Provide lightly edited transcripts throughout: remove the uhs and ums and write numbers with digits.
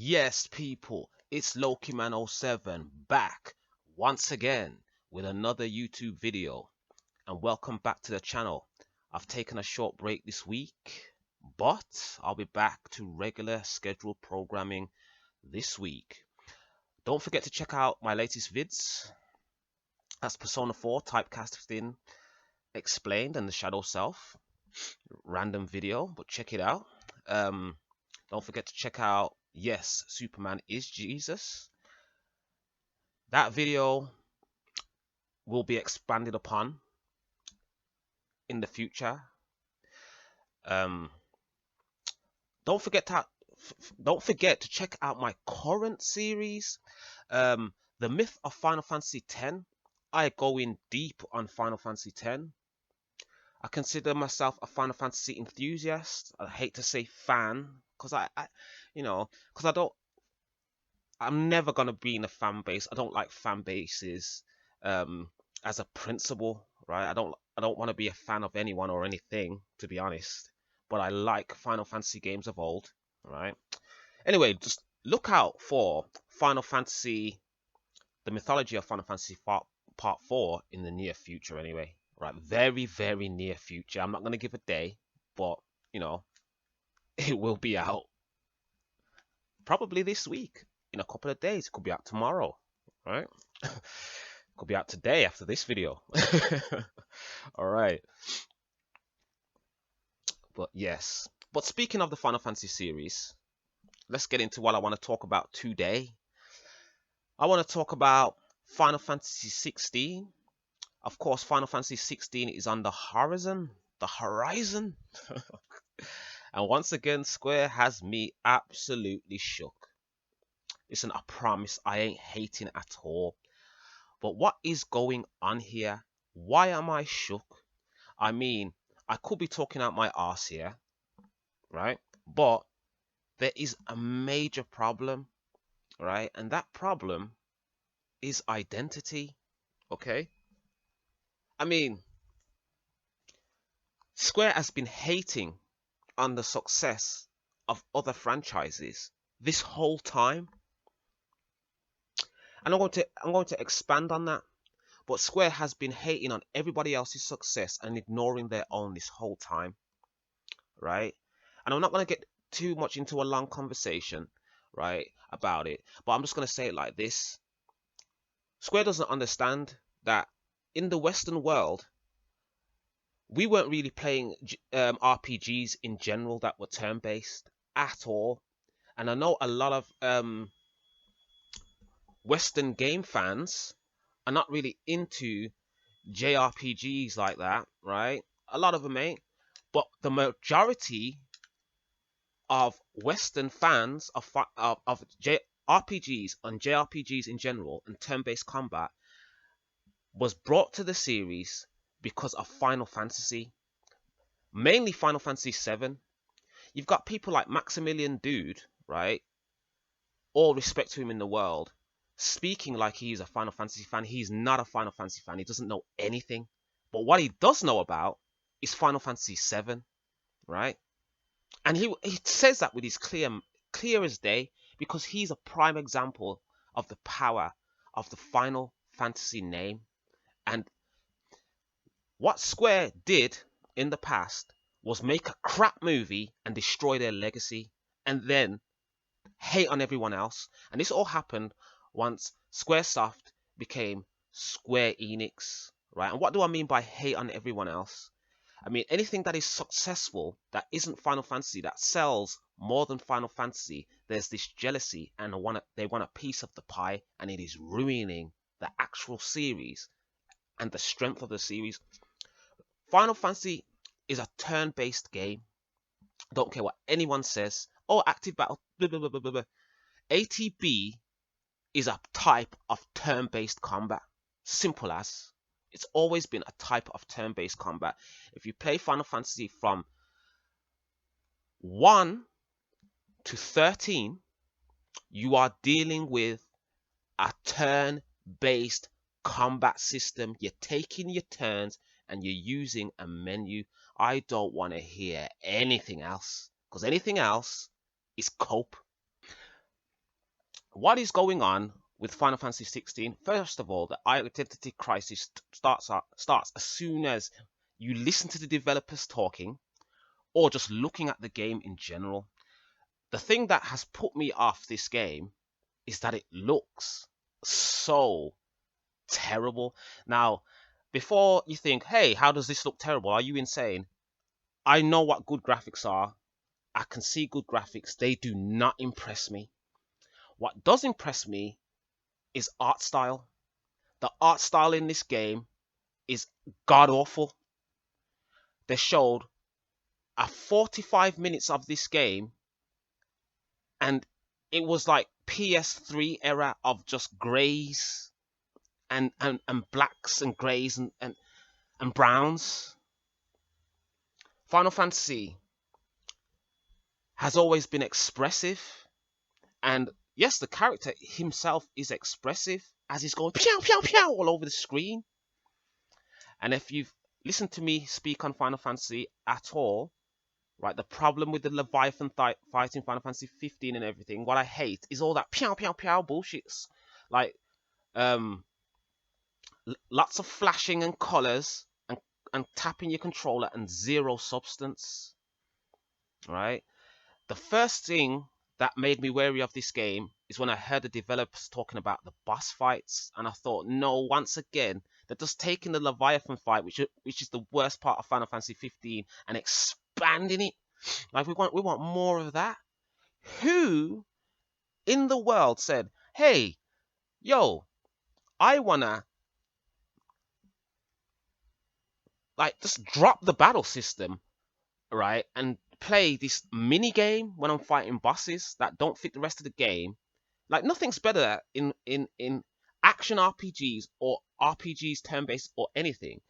Yes, people, it's LokiMan07 back once again with another YouTube video, and welcome back to the channel. I've taken a short break this week, but I'll be back to regular scheduled programming this week. Don't forget to check out my latest vids. That's Persona 4 Typecasting Explained and the Shadow Self. Random video, but check it out. Don't forget to check out Yes, Superman is Jesus. That video will be expanded upon in the future. Um, don't forget to check out my current series, The Myth of Final Fantasy X. I go in deep on Final Fantasy X. I consider myself a Final Fantasy enthusiast. I hate to say fan, because I'm never gonna be in a fan base. I don't like fan bases as a principle, right? I don't want to be a fan of anyone or anything, to be honest. But I like Final Fantasy games of old, right? Anyway, just look out for Final Fantasy, the mythology of Final Fantasy Part 4 in the near future, anyway. Right, very, very near future. I'm not gonna give a day, but it will be out probably this week. In a couple of days. It could be out tomorrow, right? Could be out today after this video. All right. But yes. But speaking of the Final Fantasy series, let's get into what I want to talk about today. I want to talk about Final Fantasy 16. Of course, Final Fantasy 16 is on the horizon. The horizon. And once again, Square has me absolutely shook. Listen, I promise I ain't hating at all. But what is going on here? Why am I shook? I mean, I could be talking out my arse here, right? But there is a major problem, right? And that problem is identity, okay? I mean, Square has been hating on the success of other franchises this whole time. And I'm going to expand on that. But Square has been hating on everybody else's success and ignoring their own this whole time, right? And I'm not going to get too much into a long conversation, right, about it, but I'm just going to say it like this. Square doesn't understand that in the Western world, we weren't really playing RPGs in general that were turn-based at all. And I know a lot of Western game fans are not really into JRPGs like that, right? A lot of them ain't. But the majority of Western fans of RPGs and JRPGs in general and turn-based combat was brought to the series because of Final Fantasy, mainly Final Fantasy VII. You've got people like Maximilian Dude, right? All respect to him in the world, speaking like he's a Final Fantasy fan. He's not a Final Fantasy fan. He doesn't know anything. But what he does know about is Final Fantasy VII, right? And he says that with his clear as day, because he's a prime example of the power of the Final Fantasy name. And what Square did in the past was make a crap movie and destroy their legacy, and then hate on everyone else. And this all happened once Squaresoft became Square Enix, right? And what do I mean by hate on everyone else? I mean, anything that is successful that isn't Final Fantasy, that sells more than Final Fantasy, there's this jealousy and they want a piece of the pie, and it is ruining the actual series and the strength of the series. Final Fantasy is a turn-based game. Don't care what anyone says. Oh, active battle, blah, blah, blah, blah, blah. ATB is a type of turn-based combat. Simple as. It's always been a type of turn-based combat. If you play Final Fantasy from 1 to 13, you are dealing with a turn-based combat system. You're taking your turns and you're using a menu. I don't want to hear anything else, because anything else is cope. What is going on with Final Fantasy 16? First of all, the identity crisis starts as soon as you listen to the developers talking or just looking at the game in general. The thing that has put me off this game is that it looks so terrible. Now, before you think, hey, how does this look terrible? Are you insane? I know what good graphics are. I can see good graphics. They do not impress me. What does impress me is art style. The art style in this game is god awful. They showed a 45 minutes of this game, and it was like PS3 era of just grays and blacks and grays and browns. Final Fantasy has always been expressive, and yes, the character himself is expressive as he's going pew pew pew all over the screen. And if you've listened to me speak on Final Fantasy at all, right, the problem with the Leviathan fighting Final Fantasy 15 and everything, what I hate is all that pew pew pew bullshits. Like, um, lots of flashing and colors and tapping your controller and zero substance, right? The first thing that made me wary of this game is when I heard the developers talking about the boss fights, and I thought, no, once again, they're just taking the Leviathan fight, which is the worst part of Final Fantasy 15, and expanding it. Like we want more of that. Who in the world said, "Hey, yo, I wanna like just drop the battle system, right, and play this mini game when I'm fighting bosses that don't fit the rest of the game." Like nothing's better in action RPGs or RPGs turn-based or anything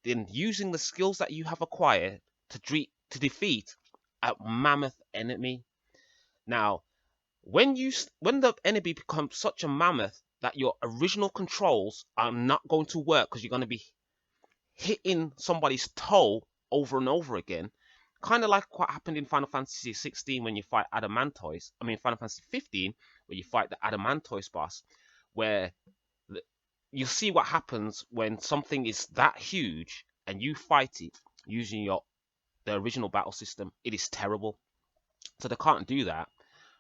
than using the skills that you have acquired to defeat a mammoth enemy. Now, when the enemy becomes such a mammoth that your original controls are not going to work because you're going to be hitting somebody's toe over and over again, kind of like what happened in Final Fantasy 16 when you fight Adamantois. I mean, Final Fantasy 15 where you fight the Adamantois boss, where you see what happens when something is that huge and you fight it using the original battle system. It is terrible. So they can't do that,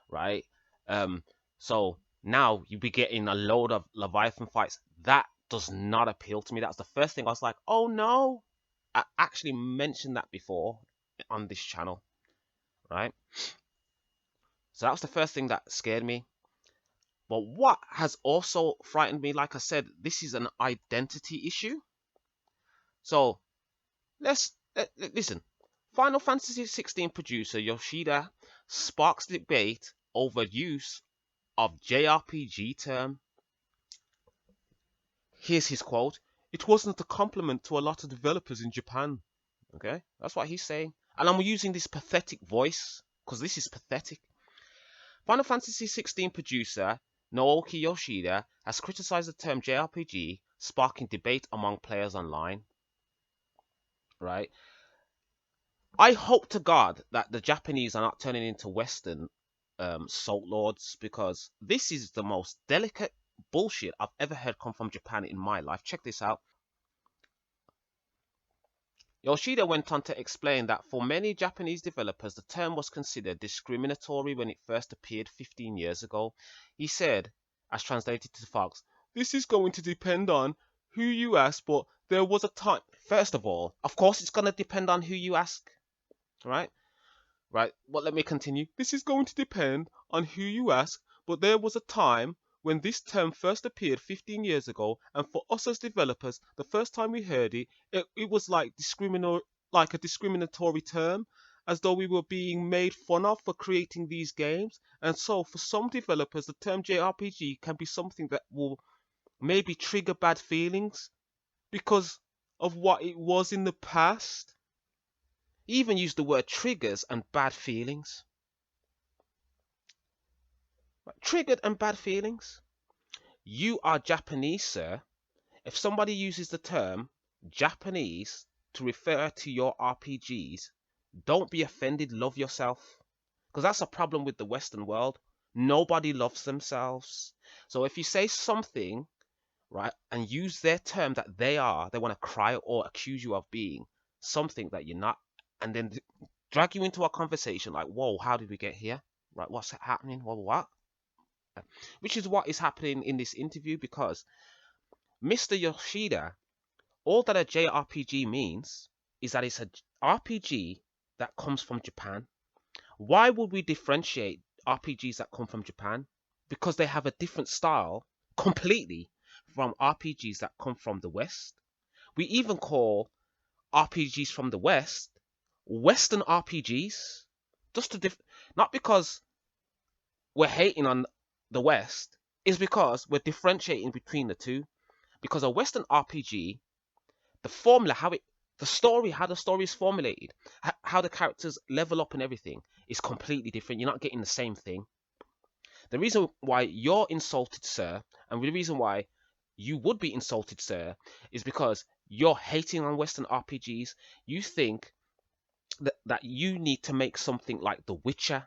right? Um, so now you be getting a load of Leviathan fights. That does not appeal to me. That's the first thing I was like, oh no. I actually mentioned that before on this channel, right? So that was the first thing that scared me. But what has also frightened me, like I said, this is an identity issue. So listen. Final Fantasy 16 producer Yoshida sparks debate over use of JRPG term. Here's his quote. It wasn't a compliment to a lot of developers in Japan. Okay, that's what he's saying. And I'm using this pathetic voice because this is pathetic. Final Fantasy 16 producer Naoki Yoshida has criticized the term JRPG, sparking debate among players online. Right? I hope to God that the Japanese are not turning into Western salt lords, because this is the most delicate bullshit I've ever heard come from Japan in my life. Check this out. Yoshida went on to explain that for many Japanese developers, the term was considered discriminatory when it first appeared 15 years ago. He said, as translated to Fox, "This is going to depend on who you ask, but there was a time." First of all, of course, it's going to depend on who you ask, right? Right, well, let me continue. This is going to depend on who you ask, but there was a time when this term first appeared 15 years ago, and for us as developers, the first time we heard it was like a discriminatory term, as though we were being made fun of for creating these games. And so, for some developers, the term JRPG can be something that will maybe trigger bad feelings because of what it was in the past. Even use the word triggers and bad feelings. Triggered and bad feelings. You are Japanese, sir. If somebody uses the term Japanese to refer to your RPGs, don't be offended, love yourself. Because that's a problem with the Western world. Nobody loves themselves. So if you say something, right, and use their term that they want to cry or accuse you of being something that you're not, and then drag you into a conversation like, whoa, how did we get here? Right, what's happening? Well, what? Which is what is happening in this interview, because Mr. Yoshida, all that a JRPG means is that it's a RPG that comes from Japan. Why would we differentiate RPGs that come from Japan? Because they have a different style completely from RPGs that come from the West. We even call RPGs from the West Western RPGs. Just to not because we're hating on the West, is because we're differentiating between the two. Because a Western RPG, the formula, how the story is formulated, how the characters level up and everything is completely different. You're not getting the same thing. The reason why you're insulted, sir, and the reason why you would be insulted, sir, is because you're hating on Western RPGs. You think that you need to make something like The Witcher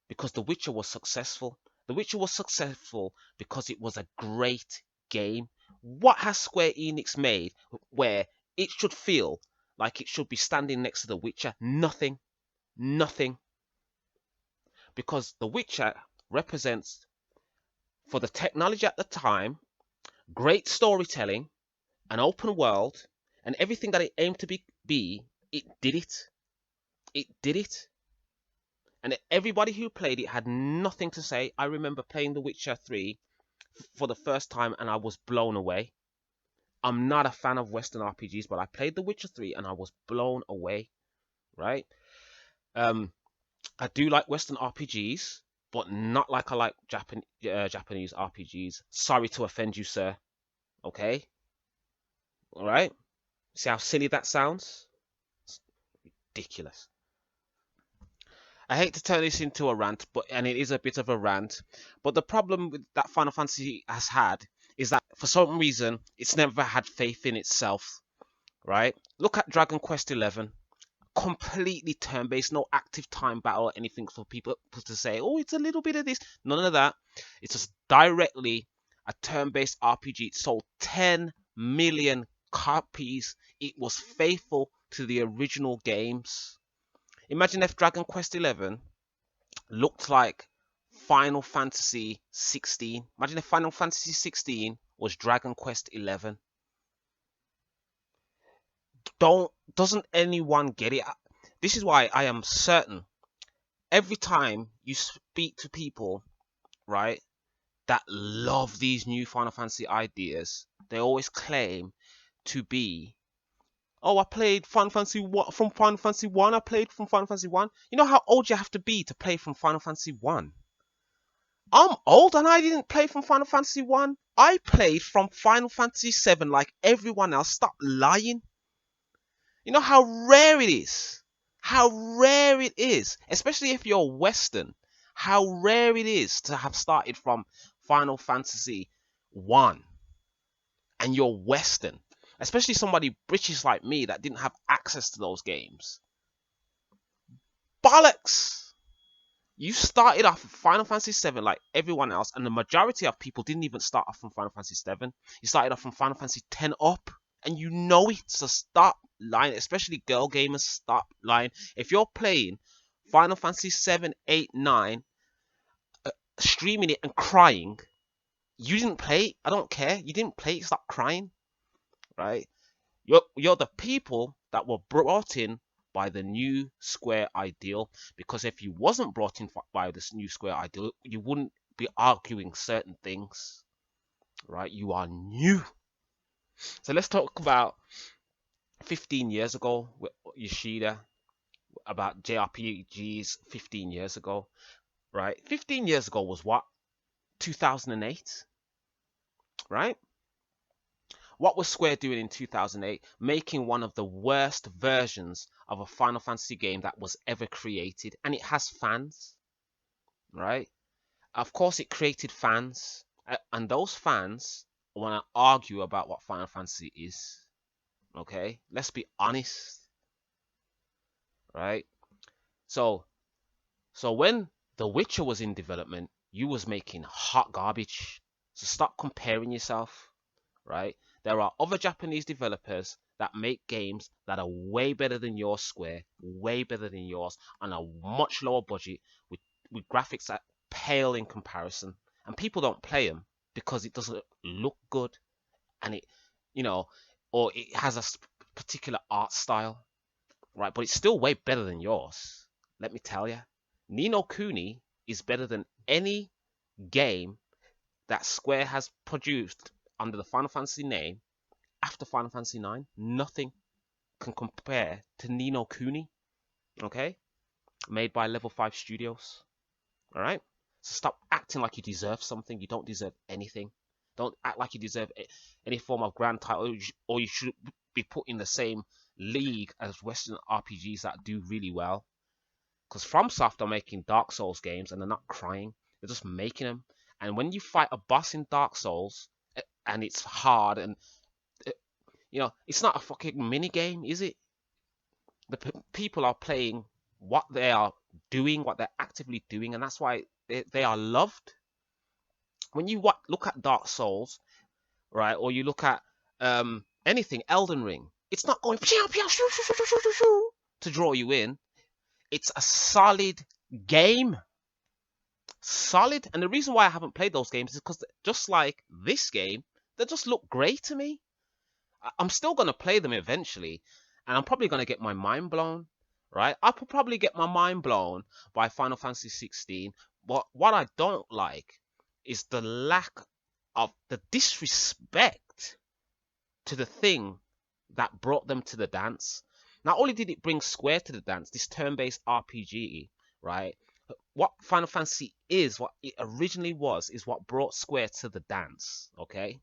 because The Witcher was successful. The Witcher was successful because it was a great game. What has Square Enix made where it should feel like it should be standing next to The Witcher? Nothing. Nothing. Because The Witcher represents, for the technology at the time, great storytelling, an open world, and everything that it aimed to be, it did it. It did it. And everybody who played it had nothing to say. I remember playing The Witcher 3 for the first time and I was blown away. I'm not a fan of Western RPGs, but I played The Witcher 3 and I was blown away, right? I do like Western RPGs, but not like I like Japanese RPGs. Sorry to offend you, sir. Okay? All right? See how silly that sounds? It's ridiculous. I hate to turn this into a rant, and it is a bit of a rant. But the problem with that Final Fantasy has had is that for some reason it's never had faith in itself. Right? Look at Dragon Quest 11. Completely turn-based, no active time battle or anything for people to say, oh, it's a little bit of this. None of that. It's just directly a turn-based RPG. It sold 10 million copies. It was faithful to the original games. Imagine if Dragon Quest 11 looked like Final Fantasy 16. Imagine if Final Fantasy 16 was Dragon Quest 11. Doesn't anyone get it? This is why I am certain every time you speak to people, right, that love these new Final Fantasy ideas, they always claim to be, oh, I played Final Fantasy 1 from Final Fantasy 1. I played from Final Fantasy 1. You know how old you have to be to play from Final Fantasy 1? I'm old and I didn't play from Final Fantasy 1. I played from Final Fantasy 7 like everyone else. Stop lying. You know how rare it is? How rare it is, especially if you're Western, how rare it is to have started from Final Fantasy 1 and you're Western, especially somebody British like me that didn't have access to those games. Bollocks! You started off with Final Fantasy 7 like everyone else, and the majority of people didn't even start off from Final Fantasy 7. You started off from Final Fantasy 10 up, and you know it, so stop lying, especially girl gamers, stop lying. If you're playing Final Fantasy 7, 8, 9, streaming it and crying, you didn't play it. I don't care. You didn't play it, stop crying, right? You're the people that were brought in by the new Square ideal, because if you wasn't brought in by this new Square ideal, you wouldn't be arguing certain things, right? You are new. So let's talk about 15 years ago with Yoshida, about JRPGs 15 years ago, right? 15 years ago was what? 2008, right? What was Square doing in 2008? Making one of the worst versions of a Final Fantasy game that was ever created. And it has fans, right? Of course, it created fans. And those fans want to argue about what Final Fantasy is. Okay? Let's be honest, right? So when The Witcher was in development, you was making hot garbage. So stop comparing yourself, right? There are other Japanese developers that make games that are way better than yours, Square, way better than yours, on a much lower budget with graphics that pale in comparison. And people don't play them because it doesn't look good, and it, you know, or it has a particular art style, right? But it's still way better than yours. Let me tell you, Ni no Kuni is better than any game that Square has produced under the Final Fantasy name after Final Fantasy 9. Nothing can compare to Ni no Kuni, okay? Made by Level 5 Studios, all right? So stop acting like you deserve something. You don't deserve anything. Don't act like you deserve any form of grand title, or you should be put in the same league as Western RPGs that do really well. Because FromSoft are making Dark Souls games and they're not crying. They're just making them. And when you fight a boss in Dark Souls and it's hard and it's not a fucking mini game, is it? The people are playing what they are doing, what they're actively doing, and that's why they are loved. When you look at Dark Souls, right, or you look at anything, Elden Ring, it's not going to draw you in. It's a solid game. Solid. And the reason why I haven't played those games is because just like this game, they just look great to me. I'm still going to play them eventually, and I'm probably going to get my mind blown, right? I could probably get my mind blown by Final Fantasy 16, but what I don't like is the lack of the disrespect to the thing that brought them to the dance. Not only did it bring Square to the dance, this turn-based RPG, right? What Final Fantasy is, what it originally was, is what brought Square to the dance, okay?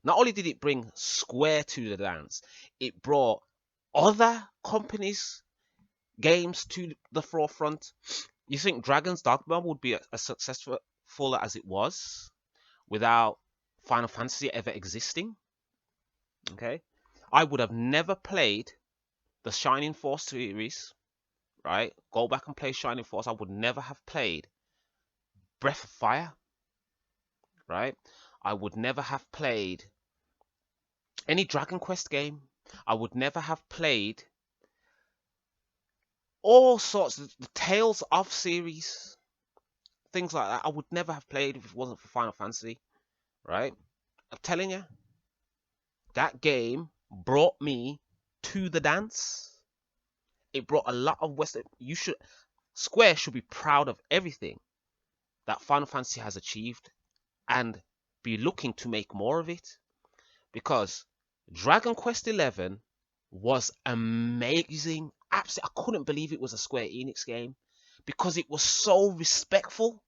Not only did it bring Square to the dance, it brought other companies' games to the forefront. You think Dragon's Dogma would be as successful as it was without Final Fantasy ever existing? Okay, I would have never played the Shining Force series, right? Go back and play Shining Force. I would never have played Breath of Fire, right? I would never have played any Dragon Quest game. I would never have played all sorts of the Tales of series, things like that. I would never have played if it wasn't for Final Fantasy, right? I'm telling you, that game brought me to the dance. It brought a lot of Western. Square should be proud of everything that Final Fantasy has achieved and be looking to make more of it, because Dragon Quest XI was amazing. Absolutely, I couldn't believe it was a Square Enix game because it was so respectful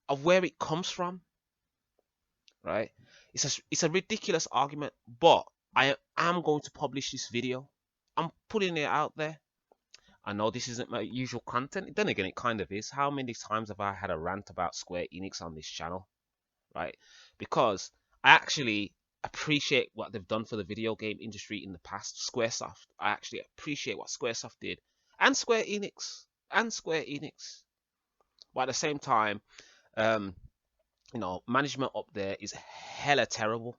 of where it comes from, right? It's a ridiculous argument, but I am going to publish this video. I'm putting it out there. I know this isn't my usual content. Then again, it kind of is. How many times have I had a rant about Square Enix on this channel, right? Because I actually appreciate what they've done for the video game industry in the past. Squaresoft. I actually appreciate what Squaresoft did. And Square Enix. But at the same time, management up there is hella terrible.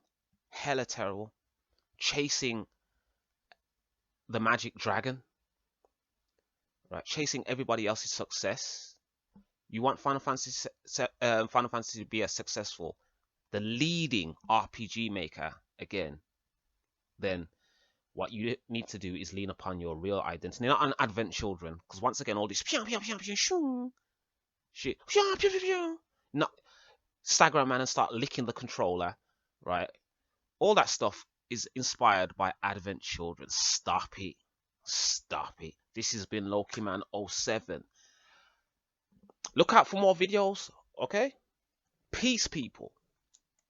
Chasing the magic dragon, right? Chasing everybody else's success. You want Final Fantasy to be a successful, the leading RPG maker again, then what you need to do is lean upon your real identity, not on Advent Children, because once again, all this shit, not stagger a man and start licking the controller, right? All that stuff is inspired by Advent Children. Stop it. This has been Lokiman07. Look out for more videos, okay? Peace, people.